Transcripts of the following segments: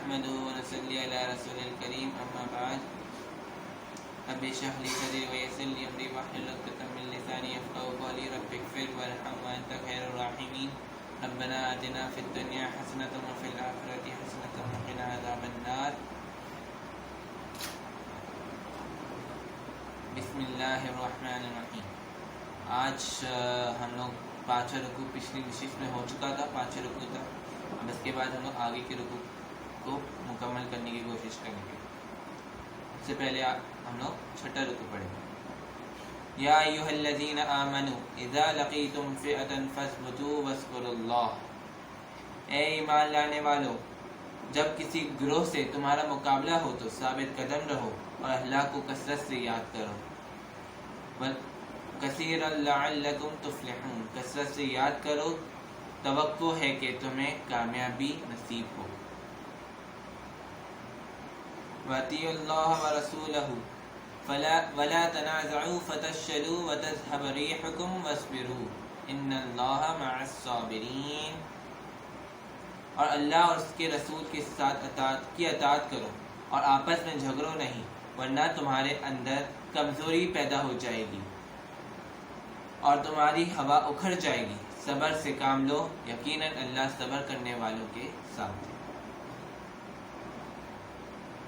نحمده ونصلي على رسول الكريم اما بعد رب اشرح لي صدري ويسر لي امري واحلل عقدة من لساني يفقهوا قولي رب اغفر وارحم وانت خير الراحمين ربنا آتنا في الدنيا حسنة وفي الآخرة حسنة وقنا عذاب النار بسم اللہ الرحمن الرحیم. آج ہم لوگ پانچواں رکوع پچھلی نشست میں ہو چکا تھا، پانچواں رکوع تھا. اب اس کے بعد ہم لوگ آگے کے رکوع کو مکمل کرنے کی کوشش کریں گے. اس سے پہلے ہم لوگ چھٹا رکوع پڑھیں گے. یا ایھا الذین آمنوا اذا لقیتم فئۃ فاثبتوا واذکروا اللہ. اے ایمان لانے والو، جب کسی گروہ سے تمہارا مقابلہ ہو تو ثابت قدم رہو اور اللہ کو کثرت سے یاد کرو. کثیرا لعلکم تفلحون، کثرت سے یاد کرو، توقع ہے کہ تمہیں کامیابی نصیب ہو. وَأَطِیعُوا اللَّهَ وَرَسُولَهُ وَلَا تَنَازَعُوا فَتَفْشَلُوا وَتَذْهَبَ رِیحُکُمْ وَاصْبِرُوا إِنَّ اللَّهَ مَعَ الصَّابِرِینَ. اور اللہ اور اس کے رسول کے ساتھ اطاعت کرو اور آپس میں جھگڑو نہیں، ورنہ تمہارے اندر کمزوری پیدا ہو جائے گی اور تمہاری ہوا اکھڑ جائے گی. صبر سے کام لو، یقیناً اللہ صبر کرنے والوں کے ساتھ ہے.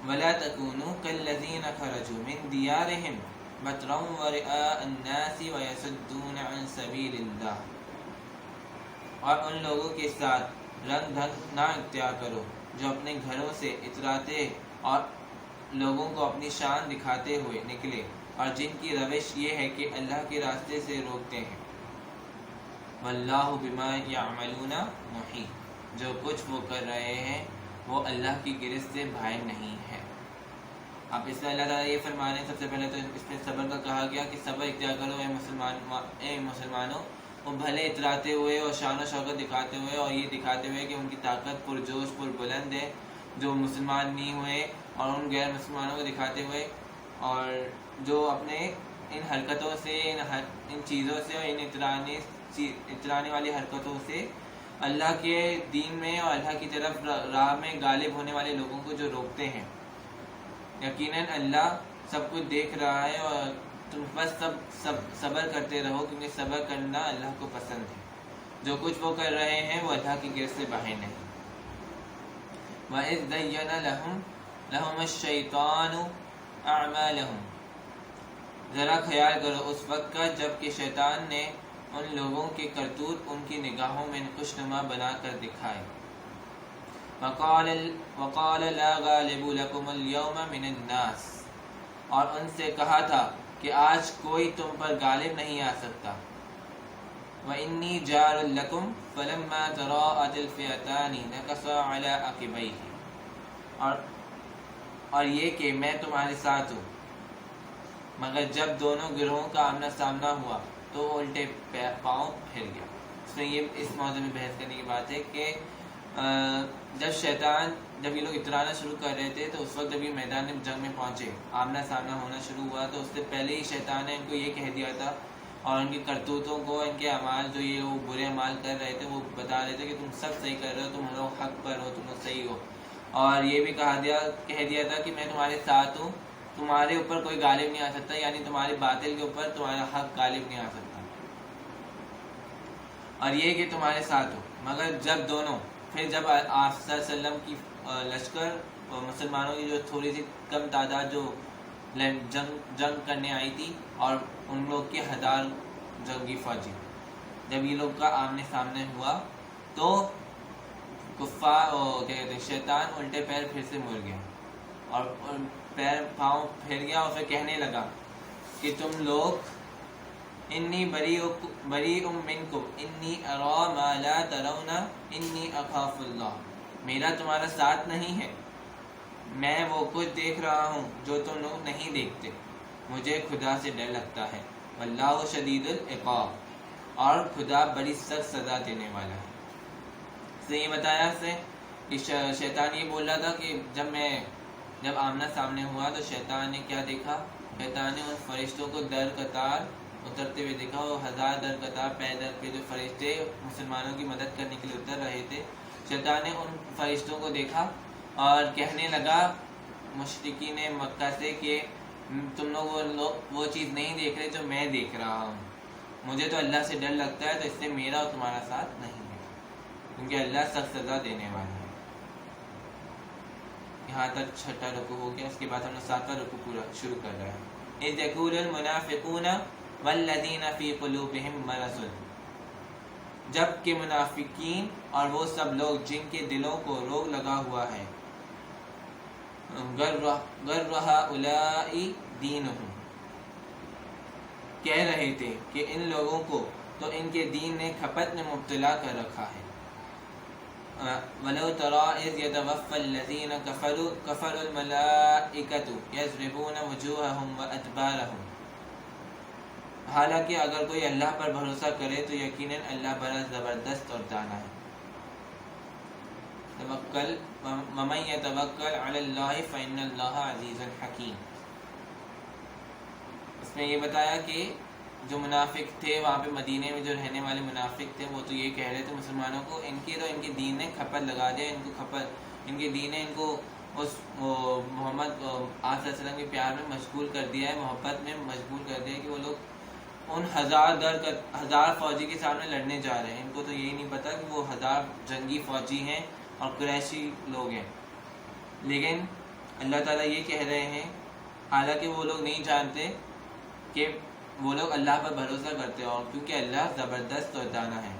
وَلَا تَكُونُوا كَالَّذِينَ خَرَجُوا مِن دِيَارِهِمْ بَطْرًا وَرِئَاءَ النَّاسِ وَيَصُدُّونَ عَن سَبِيلِ اللَّهِ. اور ان لوگوں کے ساتھ رنگ ڈھنگ نہ اختیار کرو جو اپنے گھروں سے اتراتے اور لوگوں کو اپنی شان دکھاتے ہوئے نکلے اور جن کی روش یہ ہے کہ اللہ کے راستے سے روکتے ہیں. واللہ بما یعملون محیط. جو کچھ وہ کر رہے ہیں وہ اللہ کی گرفت سے باہر نہیں ہے. اب اس میں اللہ تعالیٰ یہ فرما رہے ہیں، سب سے پہلے تو اس میں صبر کا کہا گیا کہ صبر اختیار کرو اے مسلمانوں. وہ بھلے اتراتے ہوئے اور شان و شوکت دکھاتے ہوئے اور یہ دکھاتے ہوئے کہ ان کی طاقت پرجوش پربلند ہے، جو مسلمان نہیں ہوئے اور ان غیر مسلمانوں کو دکھاتے ہوئے، اور جو اپنے ان حرکتوں سے ان چیزوں سے اور ان اترانے والی حرکتوں سے اللہ کے دین میں اور اللہ کی طرف راہ میں غالب ہونے والے لوگوں کو جو روکتے ہیں. یقیناً اللہ سب کچھ دیکھ رہا ہے اور تم بس سب صبر کرتے رہو، کیونکہ صبر کرنا اللہ کو پسند ہے. جو کچھ وہ کر رہے ہیں وہ اللہ کی گرفت سے باہر نہیں. وَإِذْ زَيَّنَ لَهُمُ الشَّيْطَانُ أَعْمَالَهُمْ. ذرا خیال کرو اس وقت کا جب کہ شیطان نے ان لوگوں کے کرتوت ان کی نگاہوں میں خوشنما بنا کر دکھائے. وَقَالَ لَا غَالِبُ لَكُمُ الْيَوْمَ مِنَ النَّاسِ. اور ان سے کہا تھا کہ آج کوئی تم پر غالب نہیں آ سکتا. وَإِنِّي جَارٌ لَكُمْ فَلَمَّا تَرَاءَتِ الْفِئَتَانِ نَكَصَ عَلَىٰ عَقِبَيْهِ. اور یہ کہ میں تمہارے ساتھ ہوں، مگر جب دونوں گروہوں کا آمنا سامنا ہوا تو الٹے پاؤں پھر گیا. اس میں یہ اس موضوع میں بحث کرنے کی بات ہے کہ جب یہ لوگ اترانا شروع کر رہے تھے تو اس وقت جب یہ میدان جنگ میں پہنچے، آمنا سامنا ہونا شروع ہوا، تو اس سے پہلے ہی شیطان نے ان کو یہ کہہ دیا تھا اور ان کی کرتوتوں کو، ان کے اعمال جو یہ وہ برے اعمال کر رہے تھے وہ بتا رہے تھے کہ تم سب صحیح کر رہے ہو، تم لوگ حق پر ہو، تم لوگ صحیح ہو. اور یہ بھی کہہ دیا تھا کہ میں تمہارے ساتھ ہوں، تمہارے اوپر کوئی غالب نہیں آ سکتا، یعنی تمہارے باطل کے اوپر تمہارا حق غالب نہیں آ سکتا. اور یہ کہ تمہارے ساتھ ہو. مگر جب دونوں پھر جب آپ صلی اللہ علیہ وسلم کی لشکر مسلمانوں کی جو تھوڑی سی کم تعداد جو جنگ کرنے آئی تھی اور ان لوگ کے ہزار جنگی فوجی، جب یہ لوگ کا آمنے سامنے ہوا تو شیطان الٹے پیر پھر سے مڑ گیا اور پاؤں پھیر گیا اور پھر کہنے لگا کہ تم لوگ انی بریء منکم انی اری ما لا ترون انی اخاف اللہ. میرا تمہارا ساتھ نہیں ہے، میں وہ کچھ دیکھ رہا ہوں جو تم لوگ نہیں دیکھتے، مجھے خدا سے ڈر لگتا ہے. واللہ شدید العقاب. اور خدا بڑی سخت سزا دینے والا ہے. سے یہ بتایا سے کہ شیطان یہ بول رہا تھا کہ جب آمنا سامنے ہوا تو شیطان نے کیا دیکھا؟ شیطان نے ان فرشتوں کو در قطار اترتے ہوئے دیکھا. وہ ہزار در قطار پیدل پہ جو فرشتے مسلمانوں کی مدد کرنے کے لیے اتر رہے تھے، شیطان نے ان فرشتوں کو دیکھا اور کہنے لگا مشرکین مکہ سے کہ تم لوگ وہ چیز نہیں دیکھ رہے جو میں دیکھ رہا ہوں، مجھے تو اللہ سے ڈر لگتا ہے، تو اس سے میرا اور تمہارا ساتھ نہیں ہے، کیونکہ اللہ سخت سزا دینے والا ہے۔ یہاں تک چھٹا رکوع ہو گیا، اس کے بعد ہم نے 7واں رکوع پورا شروع کر رہا ہے۔ اذ یقول المنافقون والذین فی قلوبہم مرض، جب کہ منافقین اور وہ سب لوگ جن کے دلوں کو روگ لگا ہوا ہے، غر ہؤلاء دینہم، کہہ رہے تھے کہ ان لوگوں کو تو ان کے دین نے کھپت میں مبتلا کر رکھا ہے۔ وَلَوْ تَرَىٰ إِذْ يَتَوَفَّى الَّذِينَ كَفَرُوا الْمَلَائِكَةُ يَضْرِبُونَ وُجُوهَهُمْ وَأَدْبَارَهُمْ، حالانکہ اگر کوئی اللہ پر بھروسہ کرے تو یقیناً اللہ بڑا زبردست اور دانا ہے۔ وَمَن يَتَوَكَّلْ عَلَى اللَّهِ فَإِنَّ اللَّهَ عَزِيزٌ حَكِيمٌ۔ اس میں یہ بتایا کہ جو منافق تھے وہاں پہ مدینے میں جو رہنے والے منافق تھے، وہ تو یہ کہہ رہے تھے مسلمانوں کو ان کے دین نے کھپت لگا دیا، ان کے دین نے ان کو اس محمد صلی اللہ علیہ وسلم کے پیار میں مشغول کر دیا ہے، محبت میں مشغول کر دیا ہے کہ وہ لوگ ان ہزار فوجی کے سامنے لڑنے جا رہے ہیں۔ ان کو تو یہی نہیں پتا کہ وہ 1000 جنگی فوجی ہیں اور قریشی لوگ ہیں، لیکن اللہ تعالیٰ یہ کہہ رہے ہیں، حالانکہ وہ لوگ نہیں جانتے کہ وہ لوگ اللہ پر بھروسہ کرتے ہیں، اور کیونکہ اللہ زبردست اور دانا ہے۔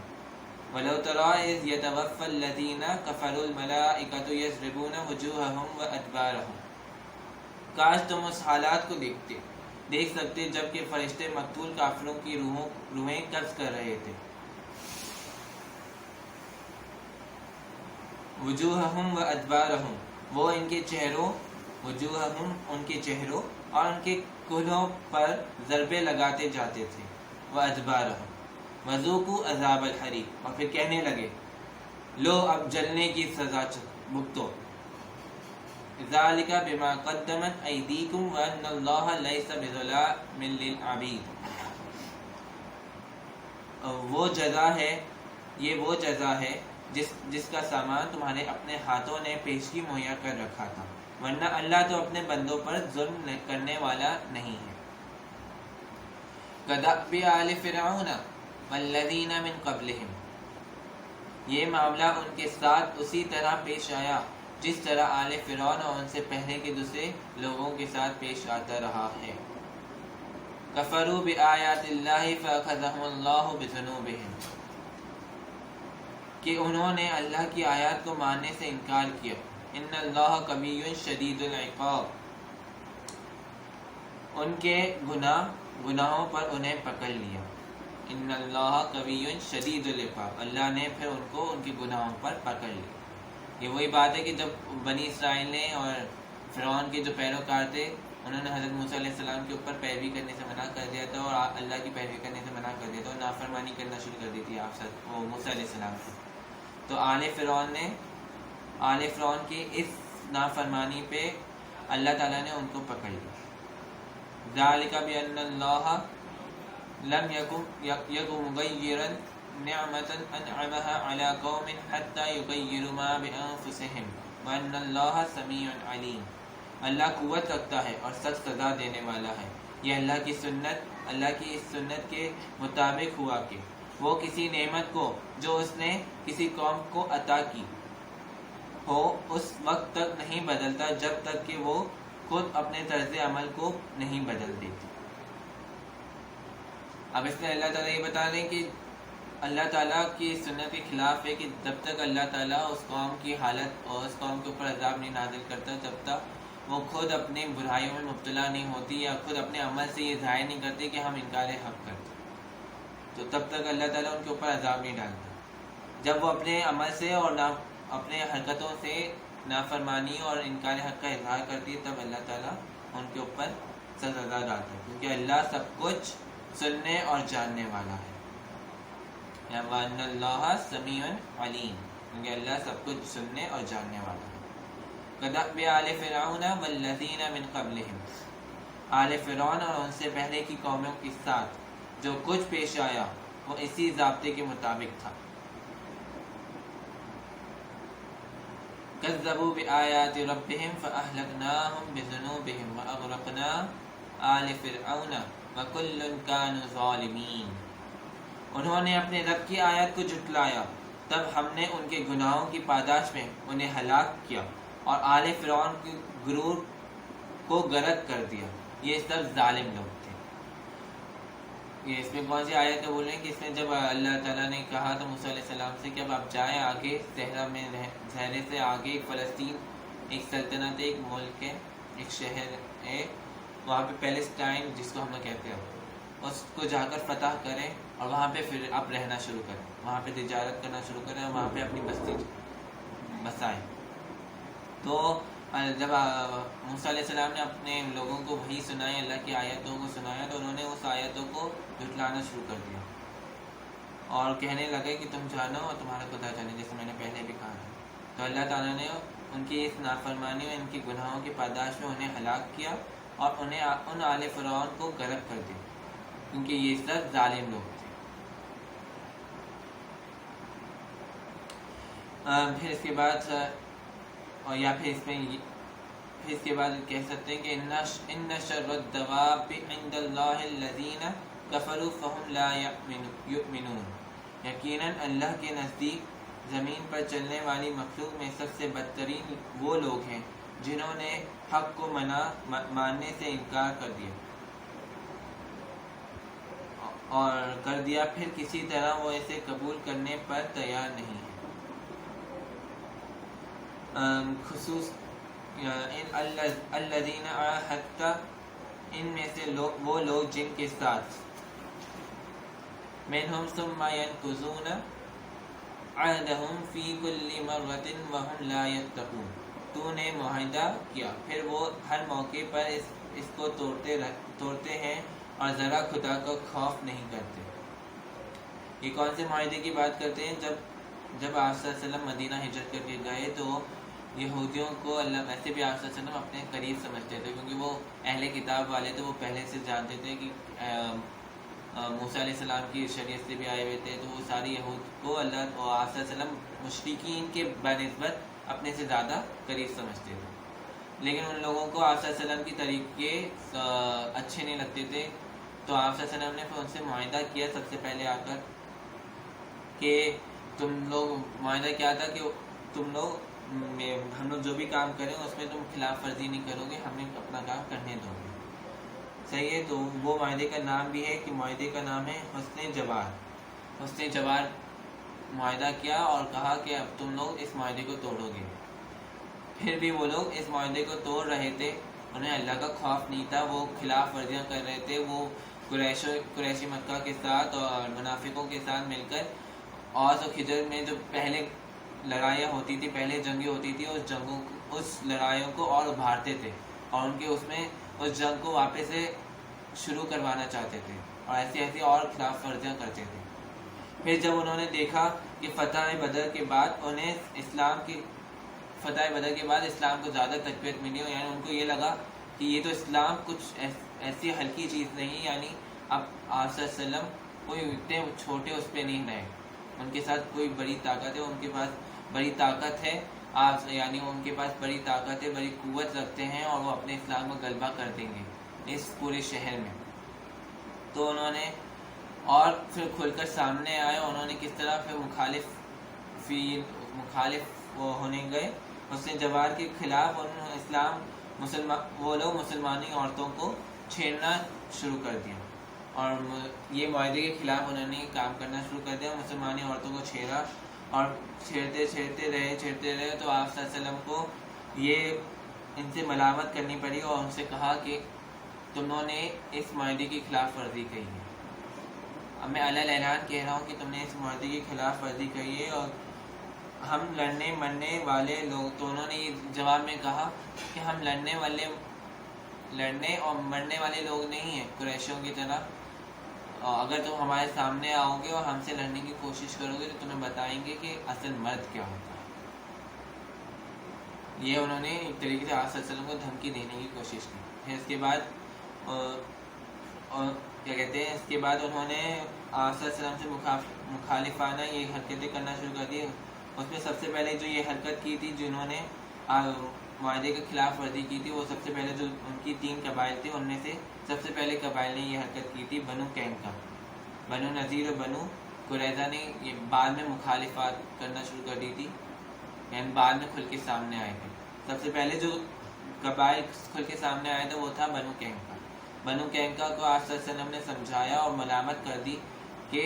وَلَوْ تَرَىٰ إِذْ يَتَوَفَّى الَّذِينَ كَفَرُوا الْمَلَائِكَةُ يَضْرِبُونَ وُجُوهَهُمْ وَأَدْبَارَهُمْ، کاش تم اس حالات کو دیکھ سکتے جب کہ فرشتے مقتول کافروں کی روحیں قبض کر رہے تھے۔ وجوہہم وادبارہم، وہ ان کے چہروں، وجوہہم ان کے چہروں اور ان کے کولہوں پر ضربے لگاتے جاتے تھے۔ وادبارہم وذوقوا عذاب الحریق، اور پھر کہنے لگے لو اب جلنے کی سزا بھگتو۔ ذالک بما قدمت ایدیکم وان اللہ لیس بظلام للعبید، وہ جزا ہے، یہ وہ جزا ہے جس کا سامان تمہارے اپنے ہاتھوں نے پیشگی مہیا کر رکھا تھا، ورنہ اللہ تو اپنے بندوں پر ظلم کرنے والا نہیں ہے۔ کدأب آل فرعون والذین من قبلہم، یہ معاملہ ان کے ساتھ اسی طرح پیش آیا جس طرح آل فرعون اور ان سے پہلے کے دوسرے لوگوں کے ساتھ پیش آتا رہا ہے۔ کفروا بآیات اللہ فأخذہم اللہ بذنوبہم، کہ انہوں نے اللہ کی آیات کو ماننے سے انکار کیا۔ ان اللہ قوی شدید العقاب، ان کے گناہوں پر انہیں پکڑ لیا۔ ان اللہ قوی شدید العقاب، اللہ نے پھر ان کو ان کے گناہوں پر پکڑ لیا۔ یہ وہی بات ہے کہ جب بنی اسرائیل نے اور فرعون کے جو پیروکار تھے انہوں نے حضرت موسیٰ علیہ السلام کے اوپر پیروی کرنے سے منع کر دیا تھا، اور اللہ کی پیروی کرنے سے منع کر دیا تھا، اور نافرمانی کرنا شروع کر دی تھی موسیٰ علیہ السلام سے، تو آل فرعون کی اس نافرمانی پہ اللہ تعالیٰ نے ان کو پکڑ لیا۔ ذالک بأن اللہ لم یکن مغیرا نعمتا انعمها علی قوم حتی یغیروا ما بانفسہم وان اللہ سمیع علیم، اللہ قوت رکھتا ہے اور سخت سزا دینے والا ہے۔ یہ اللہ کی اس سنت کے مطابق ہوا کہ وہ کسی نعمت کو جو اس نے کسی قوم کو عطا کی ہو اس وقت تک نہیں بدلتا جب تک کہ وہ خود اپنے طرز عمل کو نہیں بدل دیتی۔ اب اس میں اللہ تعالیٰ یہ بتا رہے ہیں کہ اللہ تعالیٰ کی سنت کے خلاف ہے کہ جب تک اللہ تعالیٰ اس قوم کی حالت اور اس قوم کے اوپر عذاب نہیں نازل کرتا، جب تک وہ خود اپنی برائیوں میں مبتلا نہیں ہوتی یا خود اپنے عمل سے یہ ظاہر نہیں کرتی کہ ہم انکار حق کرتے، تو تب تک اللہ تعالیٰ ان کے اوپر عذاب نہیں ڈالتا۔ جب وہ اپنے عمل سے اور اپنے حرکتوں سے نافرمانی اور انکار حق کا اظہار کرتی ہے، تب اللہ تعالیٰ ان کے اوپر سزا ڈالتا ہے، کیونکہ اللہ سب کچھ سننے اور جاننے والا ہے۔ وَأَنَّ اللَّهَ سَمِيعٌ عَلِيمٌ، کیونکہ اللہ سب کچھ سننے اور جاننے والا ہے۔ كَدَأْبِ آلِ فِرْعَوْنَ وَالَّذِينَ مِن قَبْلِهِمْ، آل فرعون اور ان سے پہلے کی قوموں کے ساتھ جو کچھ پیش آیا وہ اسی ضابطے کے مطابق تھا۔ کذبوا بآیات ربهم فأهلكناهم بذنوبهم وأغرقنا آل فرعون وكل كانوا ظالمین۔ انہوں نے اپنے رب کی آیات کو جھٹلایا، تب ہم نے ان کے گناہوں کی پاداش میں انہیں ہلاک کیا اور آل فرعون کے گروہ کو غرق کر دیا۔ یہ سب ظالم لوگ تھے۔ یہ اس میں کون سی آیت بول رہے ہیں کہ اس میں جب اللہ تعالیٰ نے کہا تو موسیٰ علیہ السلام سے کہ اب آپ جائیں آگے صحرا میں، صحرے سے آگے فلسطین ایک سلطنت ہے، ایک ملک ہے، ایک شہر ہے، وہاں پہ پیلسٹائن جس کو ہم لوگ کہتے ہیں، اس کو جا کر فتح کریں اور وہاں پہ پھر آپ رہنا شروع کریں، وہاں پہ تجارت کرنا شروع کریں اور وہاں پہ اپنی بستی بسائیں۔ تو جب موسیٰ علیہ السلام نے اپنے لوگوں کو وحی سنائی، اللہ کی آیتوں کو سنایا، تو انہوں نے اس آیتوں کو جھٹلانا شروع کر دیا اور کہنے لگے کہ تم جانو اور تمہارا خدا جانے، جیسے میں نے پہلے بھی کہا ہے۔ تو اللہ تعالیٰ نے ان کی اس نافرمانی اور ان کی گناہوں کی پاداش میں انہیں ہلاک کیا اور انہیں ان آل فرعون کو غرق کر دیا، کیونکہ یہ سب ظالم لوگ تھے۔ پھر اس کے بعد اور یا پھر اس کے بعد کہہ سکتے ہیں کہ ان شر الدواب عند اللہ الذین کفروا فہم لا یؤمنون، یقیناً اللہ کے نزدیک زمین پر چلنے والی مخلوق میں سب سے بدترین وہ لوگ ہیں جنہوں نے حق کو ماننے سے انکار کر دیا پھر کسی طرح وہ اسے قبول کرنے پر تیار نہیں ہے۔ خصوص الذین عاہدت، ان میں سے وہ لوگ جن کے ساتھ منہم ثم ینقضون عہدہم فی کل مرۃ وہم لا یتقون، تو نے معاہدہ کیا پھر وہ ہر موقع پر اس کو توڑتے ہیں اور ذرا خدا کا خوف نہیں کرتے۔ یہ کون سے معاہدے کی بات کرتے ہیں؟ جب آپ صلی اللہ علیہ وسلم مدینہ ہجرت کر کے گئے تو یہودیوں کو اللہ ویسے بھی آپ صلی اللہ علیہ وسلم اپنے قریب سمجھتے تھے، کیونکہ وہ اہل کتاب والے تھے، وہ پہلے سے جانتے تھے کہ موسیٰ علیہ السلام کی شریعت سے بھی آئے ہوئے تھے، تو وہ ساری یہود کو اللہ اور آپ صلی اللہ علیہ وسلم مشرکین کے بنسبت اپنے سے زیادہ قریب سمجھتے تھے، لیکن ان لوگوں کو آپ صلی اللہ علیہ وسلم کی طریقے اچھے نہیں لگتے تھے، تو آپ صلی اللہ علیہ وسلم نے پھر ان سے معاہدہ کیا سب سے پہلے آ کر کہ تم لوگ، معاہدہ کیا تھا کہ تم لوگ ہم لوگ جو بھی کام کریں اس میں تم خلاف ورزی نہیں کرو گے، ہمیں اپنا کام کرنے دو گے، صحیح ہے۔ تو وہ معاہدے کا نام بھی ہے کہ معاہدے کا نام ہے حسن جوار۔ حسن جوار معاہدہ کیا اور کہا کہ اب تم لوگ اس معاہدے کو توڑو گے، پھر بھی وہ لوگ اس معاہدے کو توڑ رہے تھے، انہیں اللہ کا خوف نہیں تھا، وہ خلاف ورزیاں کر رہے تھے، وہ قریشی مکہ کے ساتھ اور منافقوں کے ساتھ مل کر اوس و خزرج میں جو پہلے لڑائیاں ہوتی تھی، پہلے جنگیں ہوتی تھی، اس لڑائیوں کو اور ابھارتے تھے اور ان کے اس میں اس جنگ کو واپس سے شروع کروانا چاہتے تھے اور ایسی اور خلاف ورزیاں کرتے تھے۔ پھر جب انہوں نے دیکھا کہ فتح بدر کے بعد اسلام کو زیادہ تقویت ملی، یعنی ان کو یہ لگا کہ یہ تو اسلام کچھ ایسی ہلکی چیز نہیں، یعنی اب آپ صلی اللہ علیہ وسلم کوئی اتنے چھوٹے اس پہ نہیں رہے، ان کے ساتھ کوئی بڑی طاقت ہے، ان کے پاس بڑی طاقت ہے، یعنی ان کے پاس بڑی طاقت ہے، بڑی قوت رکھتے ہیں اور وہ اپنے اسلام کو غلبہ کر دیں گے اس پورے شہر میں۔ تو انہوں نے اور پھر کھل کر سامنے آئے، انہوں نے کس طرح پھر مخالف ہونے گئے حسن جوار کے خلاف، وہ لوگ مسلمانی عورتوں کو چھیڑنا شروع کر دیا اور یہ معاہدے کے خلاف انہوں نے کام کرنا شروع کر دیا، مسلمانی عورتوں کو چھیڑا اور چھیڑتے رہے تو آپ صلی اللہ علیہ وسلم کو یہ ان سے ملامت کرنی پڑی اور ان سے کہا کہ تمہوں نے اس معاہدے کی خلاف ورزی کی ہے۔ اب میں علی الاعلان کہہ رہا ہوں کہ تم نے اس معاہدے کی خلاف ورزی کی ہے اور ہم لڑنے مرنے والے لوگ، تو انہوں نے یہ جواب میں کہا کہ ہم لڑنے اور مرنے والے لوگ نہیں ہیں قریشیوں کی طرح، اگر تم ہمارے سامنے آؤ گے اور ہم سے لڑنے کی کوشش کرو گے تو تمہیں بتائیں گے کہ اصل مرد کیا ہوتا ہے۔ یہ انہوں نے ایک طریقے سے آپ صلی اللہ علیہ وسلم کو دھمکی دینے کی کوشش کی۔ پھر اس کے بعد کیا کہتے ہیں، اس کے بعد انہوں نے آپ صلی اللہ علیہ وسلم سے مخالفانہ یہ حرکتیں کرنا شروع کر دی، اس میں سب سے پہلے جو یہ حرکت کی تھی، جنہوں نے معاہدے کے خلاف ورزی کی تھی، وہ سب سے پہلے جو ان کی 3 قبائل تھے، ان میں سے سب سے پہلے قبائل نے یہ حرکت کی تھی بنو قینقاع۔ بنو نذیر اور بنو قریظہ نے یہ بعد میں مخالفت کرنا شروع کر دی تھی، یعنی بعد میں کھل کے سامنے آئے تھے۔ سب سے پہلے جو قبائل کھل کے سامنے آئے تھے وہ تھا بنو قینقاع۔ بنو قینقاع کو آپ صلی اللہ علیہ وسلم نے سمجھایا اور ملامت کر دی کہ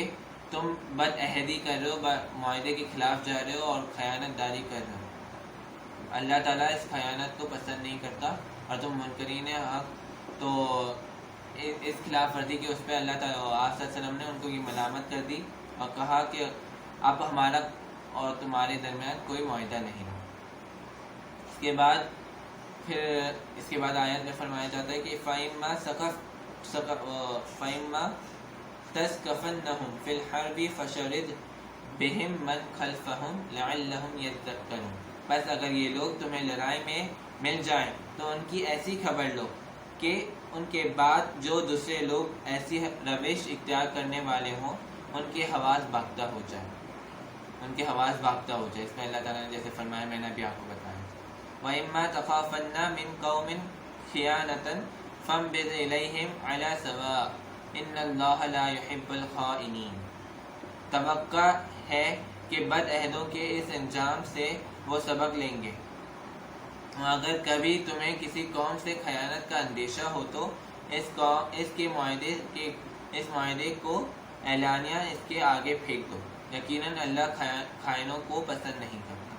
تم بد عہدی کر رہے ہو، معاہدے کے خلاف جا رہے ہو اور خیانت داری کر رہے ہو۔ اللہ تعالیٰ اس خیانت کو پسند نہیں کرتا، اور تم منکرین حق، تو اس خلاف ورزی کے اس پہ اللہ تعالیٰ آپ صلی اللہ علیہ وسلم نے ان کو یہ ملامت کر دی اور کہا کہ اب ہمارا اور تمہارے درمیان کوئی معاہدہ نہیں ہے۔ اس کے بعد آیت میں فرمایا جاتا ہے کہ فَإِمَّا تَسْقَفَنَّهُمْ فِي الْحَرْبِ فَشَرِدْ بِهِمْ مَنْ خَلْفَهُمْ لَعَلَّهُمْ يَذَّكَّرُونَ۔ بس اگر یہ لوگ تمہیں لڑائی میں مل جائیں تو ان کی ایسی خبر لو کہ ان کے بعد جو دوسرے لوگ ایسی روش اختیار کرنے والے ہوں ان کے حواس باختہ ہو جائے، اس میں اللہ تعالیٰ نے جیسے فرمایا، میں نے ابھی آپ کو بتایا۔ وَإِمَّا تَخَافَنَّ مِن قَوْمٍ خِيَانَةً فَانبِذْ إِلَيْهِمْ عَلَى سَوَاءٍ إِنَّ اللَّهَ لَا يُحِبُّ الْخَائِنِينَ۔ توقع ہے کہ بد عہدوں کے اس انجام سے وہ سبق لیں گے۔ اگر کبھی تمہیں کسی قوم سے خیانت کا اندیشہ ہو تو اس معاہدے کو اعلانیہ اس کے آگے پھینک دو، یقیناً اللہ خائنوں کو پسند نہیں کرتا۔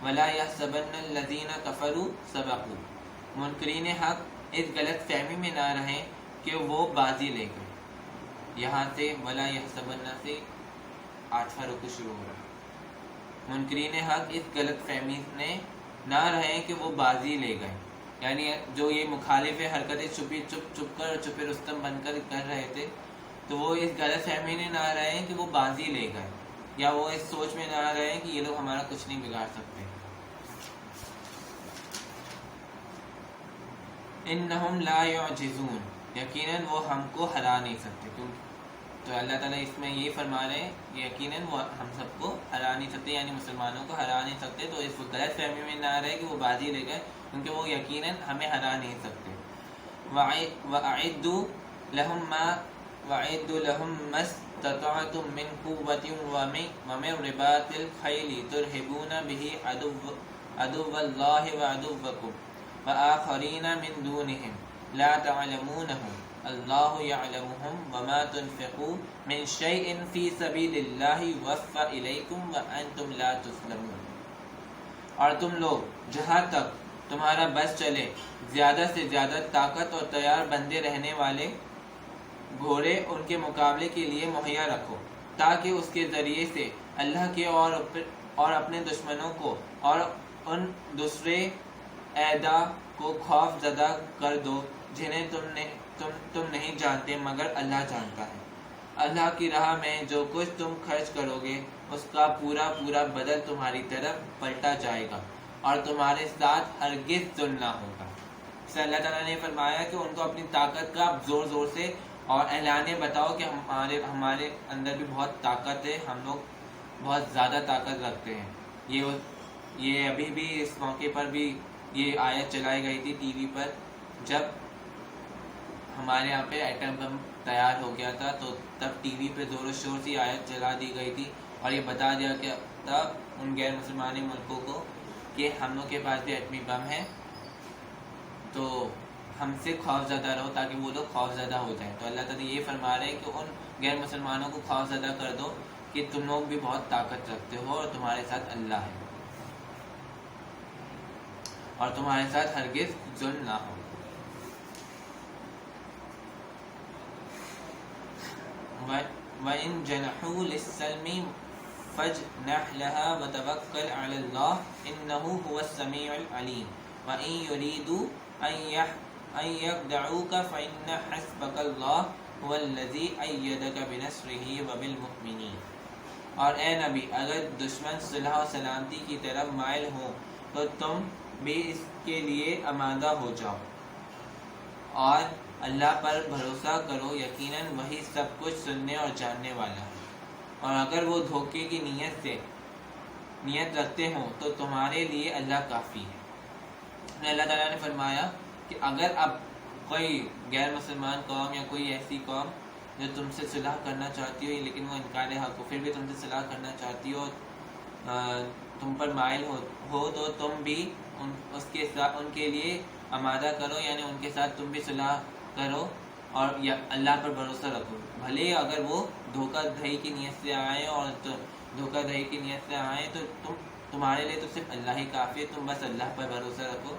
وَلَا يَحْسَبَنَّ الَّذِينَ كَفَرُوا سَبَقُوا۔ منکرین حق اس غلط فہمی میں نہ رہیں کہ وہ بازی لے گئے۔ یہاں سے وَلَا يَحْسَبَنَّ سے 8واں رکوع شروع ہو رہا ہے۔ منکرین حق اس غلط فہمی میں نہ رہیں کہ وہ بازی لے گئے، یعنی جو یہ مخالف حرکتیں چھپے رستم بن کر کر رہے تھے، تو وہ اس غلط فہمی میں نہ رہیں کہ وہ بازی لے گئے، یا وہ اس سوچ میں نہ رہیں کہ یہ لوگ ہمارا کچھ نہیں بگاڑ سکتے۔ انہم لا یعجزون، یقیناً وہ ہم کو ہرا نہیں سکتے۔ تو اللہ تعالیٰ اس میں یہ فرما رہے ہیں کہ یقیناً وہ ہم سب کو ہرا نہیں سکتے، یعنی مسلمانوں کو ہرا نہیں سکتے۔ تو اس غلط فہمی میں نہ رہے کہ وہ بازی لے گئے، کیونکہ وہ یقیناً ہمیں ہرا نہیں سکتے۔ وَأَعِدُّوا لَهُم مَّا اسْتَطَعْتُم مِّن قُوَّةٍ وَمِن رِّبَاطِ الْخَيْلِ تُرْهِبُونَ بِهِ عَدُوَّ اللَّهِ وَعَدُوَّكُمْ وَآخَرِينَ مِن دُونِهِمْ لَا تَعْلَمُونَهُمْ اللَّهُ يَعْلَمُهُمْ وَمَا تُنْفِقُوا مِن شَيْءٍ فِي سَبِيلِ اللَّهِ يُوَفَّ إِلَيْكُمْ وَأَنْتُمْ لَا تُظْلَمُونَ۔ اور تم لوگ جہاں تک تمہارا بس چلے زیادہ سے زیادہ طاقت اور تیار بندے رہنے والے گھوڑے ان کے مقابلے کے لیے مہیا رکھو، تاکہ اس کے ذریعے سے اللہ کے اور اپنے دشمنوں کو اور ان دوسرے اعداء کو خوف زدہ کر دو جنہیں تم نہیں جانتے مگر اللہ جانتا ہے۔ اللہ کی راہ میں جو کچھ تم خرچ کرو گے اس کا پورا بدل تمہاری طرف پلٹا جائے گا، اور تمہارے ساتھ ہرگز ظلم نہ ہوگا۔ اس سے اللہ تعالیٰ نے فرمایا کہ ان کو اپنی طاقت کا زور زور سے اور اعلانے بتاؤ کہ ہمارے اندر بھی بہت طاقت ہے، ہم لوگ بہت زیادہ طاقت رکھتے ہیں۔ یہ ابھی بھی اس موقع پر بھی یہ آیت چلائی گئی تھی ٹی وی پر، جب ہمارے یہاں پہ ایٹم بم تیار ہو گیا تھا، تو تب ٹی وی پہ زور و شور سے آیت چلا دی گئی تھی، اور یہ بتا دیا کہ تب ان غیر مسلمانی ملکوں کو کہ ہم لوگ کے پاس بھی ایٹمی بم ہے، تو ہم سے خوف زدہ رہو تاکہ وہ لوگ خوف زدہ ہو جائیں۔ تو اللہ تعالیٰ یہ فرما رہے ہیں کہ ان غیر مسلمانوں کو خوف زدہ کر دو کہ تم لوگ بھی بہت طاقت رکھتے ہو اور تمہارے ساتھ اللہ ہے، اور تمہارے ساتھ ہرگز ظلم نہ ہو۔ وَإِن جَنَحُوا لِلسَّلْمِ فَاجْنَحْ لَهَا وَتَوَكَّلْ عَلَى اللَّهِ إِنَّهُ هُوَ السَّمِيعُ الْعَلِيمُ وَإِن يُرِيدُوا أَن يَخْدَعُوكَ فَإِنَّ حَسْبَكَ اللَّهُ هُوَ الَّذِي أَيَّدَكَ بِنَصْرِهِ وَبِالْمُؤْمِنِينَ۔ اور اے نبی، اگر دشمن صلح و سلامتی کی طرف مائل ہوں تو تم بھی اس کے لیے آمادہ ہو جاؤ، اور اللہ پر بھروسہ کرو، یقیناً وہی سب کچھ سننے اور جاننے والا ہے۔ اور اگر وہ دھوکے کی نیت سے نیت رکھتے ہوں تو تمہارے لیے اللہ کافی ہے۔ اللہ تعالیٰ نے فرمایا کہ اگر اب کوئی غیر مسلمان قوم یا کوئی ایسی قوم جو تم سے صلح کرنا چاہتی ہو لیکن وہ انکار حق ہو، پھر بھی تم سے صلح کرنا چاہتی ہو، تم پر مائل ہو تو تم بھی اس کے ساتھ ان کے لیے آمادہ کرو، یعنی ان کے ساتھ تم بھی صلح کرو اور اللہ پر بھروسہ رکھو، بھلے اگر وہ دھوکہ دہی کی نیت سے آئے اور دھوکہ دہی کی نیت سے آئے تو تمہارے لیے تو صرف اللہ ہی کافی ہے، تم بس اللہ پر بھروسہ رکھو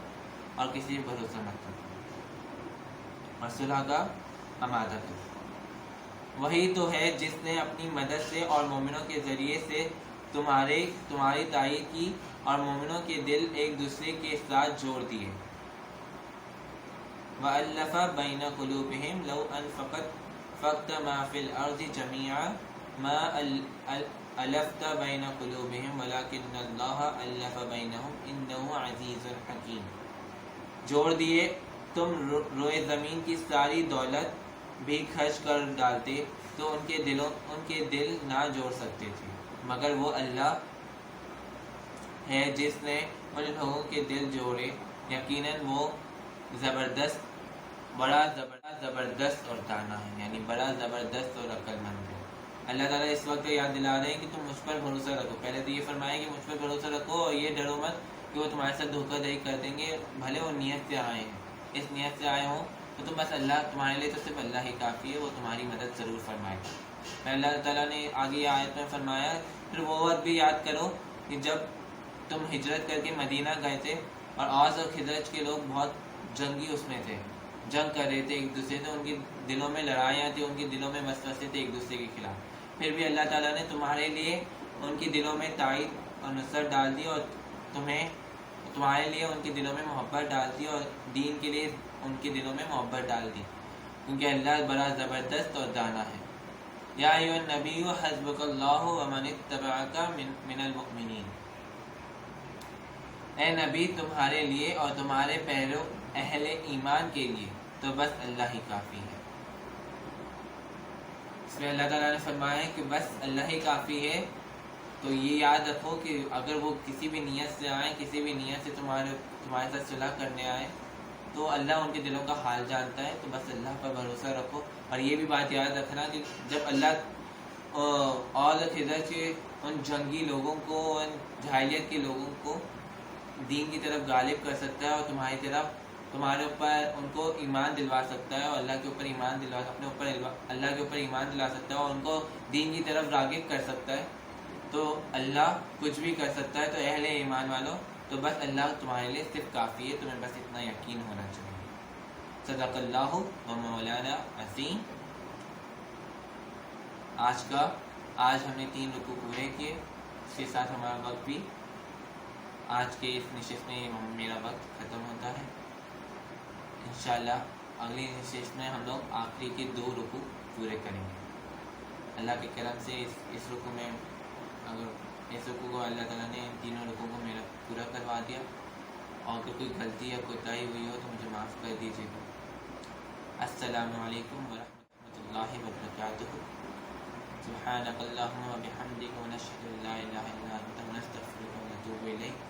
اور کسی پر بھروسہ مت کرو اور صلح کا آمادہ کرو۔ وہی تو ہے جس نے اپنی مدد سے اور مومنوں کے ذریعے سے تمہاری تائید کی اور مومنوں کے دل ایک دوسرے کے ساتھ جوڑ دیے۔ وَأَلَّفَ بَيْنَ قُلُوبِهِمْ لَوْ أَنفَقْتَ مَا فِي الْأَرْضِ جَمِيعًا مَا أَلَفْتَ بَيْنَ قُلُوبِهِمْ وَلَكِنَّ اللَّهَ أَلَّفَ بَيْنَهُمْ إِنَّهُ عَزِيزٌ حَكِيمٌ۔ جوڑ دیے تم روئے زمین کی ساری دولت بھی خرچ کر ڈالتے تو ان کے دل نہ جوڑ سکتے تھے، مگر وہ اللہ ہے جس نے ان لوگوں کے دل جوڑے، یقیناً وہ بڑا زبردست اور دانا ہے، یعنی بڑا زبردست اور عقل مند ہے۔ اللہ تعالیٰ اس وقت یاد دلا رہے ہیں کہ تم مجھ پر بھروسہ رکھو۔ پہلے تو یہ فرمایا کہ مجھ پر بھروسہ رکھو اور یہ ڈرو مت کہ وہ تمہارے ساتھ دھوکہ دہی کر دیں گے، بھلے وہ نیت سے آئے ہیں، اس نیت سے آئے ہوں تو تم بس اللہ، تمہارے لیے تو صرف اللہ ہی کافی ہے، وہ تمہاری مدد ضرور فرمائے گا۔ اللہ تعالیٰ نے آگے آیت میں فرمایا، پھر وہ وقت بھی یاد کرو کہ جب تم ہجرت کر کے مدینہ گئے تھے اور اوس اور خزرج کے لوگ بہت جنگی اس میں تھے، جنگ کر رہے تھے ایک دوسرے سے، ان کے دلوں میں لڑائیاں تھیں، ان کے دلوں میں وسوسے تھے ایک دوسرے کے خلاف، پھر بھی اللہ تعالیٰ نے تمہارے لیے ان کے دلوں میں تائید اور نصرت ڈال دی اور تمہارے لیے ان کے دلوں میں محبت ڈال دی اور دین کے لیے ان کے دلوں میں محبت ڈال دی، کیونکہ اللہ بڑا زبردست اور دانا ہے۔ یا ایھا النبی حسبک اللہ ومن اتبعک من المؤمنین، اے نبی تمہارے لیے اور تمہارے پیرو اہل ایمان کے لیے تو بس اللہ ہی کافی ہے۔ اس میں اللہ تعالیٰ نے فرمایا کہ بس اللہ ہی کافی ہے، تو یہ یاد رکھو کہ اگر وہ کسی بھی نیت سے آئیں، کسی بھی نیت سے تمہارے ساتھ صلح کرنے آئے تو اللہ ان کے دلوں کا حال جانتا ہے، تو بس اللہ پر بھروسہ رکھو۔ اور یہ بھی بات یاد رکھنا کہ جب اللہ اور خضر کے ان جنگی لوگوں کو، ان جاہلیت کے لوگوں کو دین کی طرف غالب کر سکتا ہے اور تمہارے اوپر ان کو ایمان دلوا سکتا ہے اور اللہ کے اوپر ایمان دلوا، اپنے اوپر اللہ کے اوپر ایمان دلا سکتا ہے اور ان کو دین کی طرف راغب کر سکتا ہے، تو اللہ کچھ بھی کر سکتا ہے۔ تو اہل ایمان والوں، تو بس اللہ تمہارے لیے صرف کافی ہے، تمہیں بس اتنا یقین ہونا چاہیے۔ صدق اللہ و مولانا عظیم۔ آج ہم نے 3 رکوع پورے کیے، اس کے ساتھ ہمارا وقت بھی آج کے اس نشست میں میرا وقت ختم ہوتا ہے۔ انشاءاللہ اگلی نشست میں ہم لوگ آخری کے 2 رکوع پورے کریں گے اللہ کے کرم سے۔ اس رکوع میں اس رکوع کو اللہ تعالیٰ نے 3 رکوع کو میرا پورا کروا دیا، اور اگر کوئی غلطی یا کوتاہی ہوئی ہو تو مجھے معاف کر دیجیے گا۔ السلام علیکم ورحمۃ اللہ وبرکاتہ۔ سبحانک اللہم وبحمدک ونشہد ان لا الہ الا انت نستغفرک ونتوب الیک۔